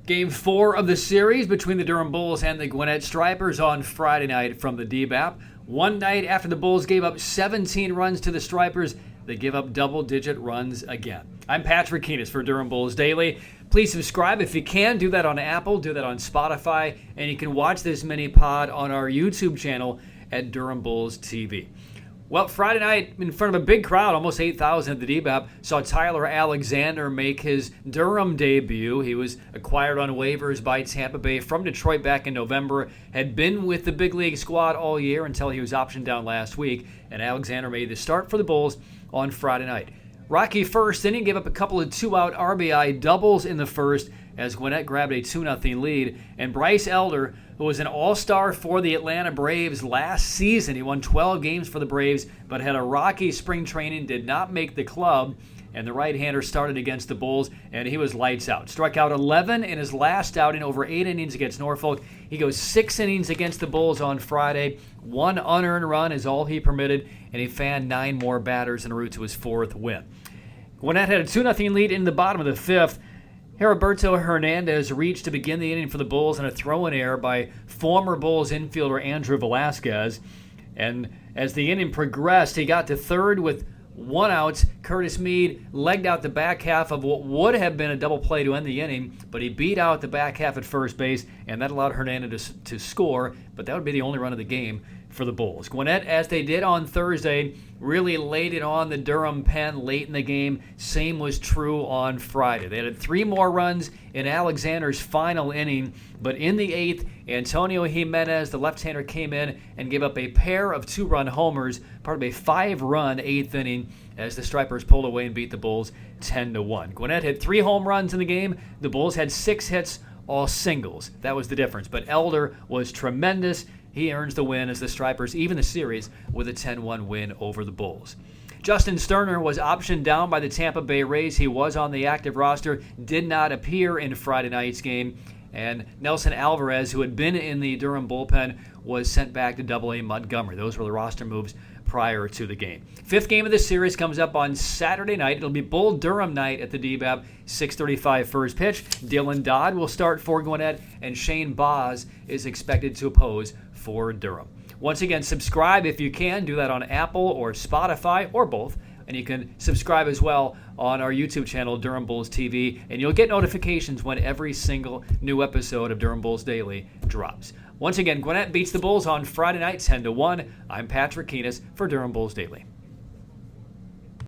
Game 4 of the series between the Durham Bulls and the Gwinnett Stripers on Friday night from the DBAP. One night after the Bulls gave up 17 runs to the Stripers, they give up double-digit runs again. I'm Patrick Keenis for Durham Bulls Daily. Please subscribe if you can. Do that on Apple, do that on Spotify, and you can watch this mini-pod on our YouTube channel at Durham Bulls TV. Well, Friday night, in front of a big crowd, almost 8,000 at the DBAP, saw Tyler Alexander make his Durham debut. He was acquired on waivers by Tampa Bay from Detroit back in November, had been with the big league squad all year until he was optioned down last week, and Alexander made the start for the Bulls on Friday night. Rocky first inning, gave up a couple of two-out RBI doubles in the first as Gwinnett grabbed a 2-0 lead, and Bryce Elder, who was an all-star for the Atlanta Braves last season. He won 12 games for the Braves, but had a rocky spring training, did not make the club, and the right-hander started against the Bulls, and he was lights out. Struck out 11 in his last outing, over 8 innings against Norfolk. He goes 6 innings against the Bulls on Friday. 1 unearned run is all he permitted, and he fanned 9 more batters en route to his 4th win. Gwinnett had a 2-0 lead in the bottom of the 5th. Heriberto Hernandez reached to begin the inning for the Bulls in a throw-in error by former Bulls infielder Andrew Velasquez. And as the inning progressed, he got to third with 1 out. Curtis Meade legged out the back half of what would have been a double play to end the inning, but he beat out the back half at first base, and that allowed Hernandez to score, but that would be the only run of the game for the Bulls. Gwinnett, as they did on Thursday, really laid it on the Durham pen late in the game. Same was true on Friday. They had 3 more runs in Alexander's final inning, but in the 8th, Antonio Jimenez, the left-hander, came in and gave up a pair of 2-run homers, part of a 5-run 8th inning, as the Stripers pulled away and beat the Bulls 10-1. Gwinnett had 3 home runs in the game. The Bulls had 6 hits, all singles. That was the difference. But Elder was tremendous. He earns the win as the Stripers even the series with a 10-1 win over the Bulls. Justin Sterner was optioned down by the Tampa Bay Rays. He was on the active roster, did not appear in Friday night's game. And Nelson Alvarez, who had been in the Durham bullpen, was sent back to Double-A Montgomery. Those were the roster moves prior to the game. 5th game of the series comes up on Saturday night. It'll be Bull Durham night at the DBAP, 6:35 first pitch. Dylan Dodd will start for Gwinnett, and Shane Boz is expected to oppose for Durham. Once again, subscribe if you can. Do that on Apple or Spotify or both. And you can subscribe as well on our YouTube channel, Durham Bulls TV, and you'll get notifications when every single new episode of Durham Bulls Daily drops. Once again, Gwinnett beats the Bulls on Friday night 10-1. I'm Patrick Keenis for Durham Bulls Daily.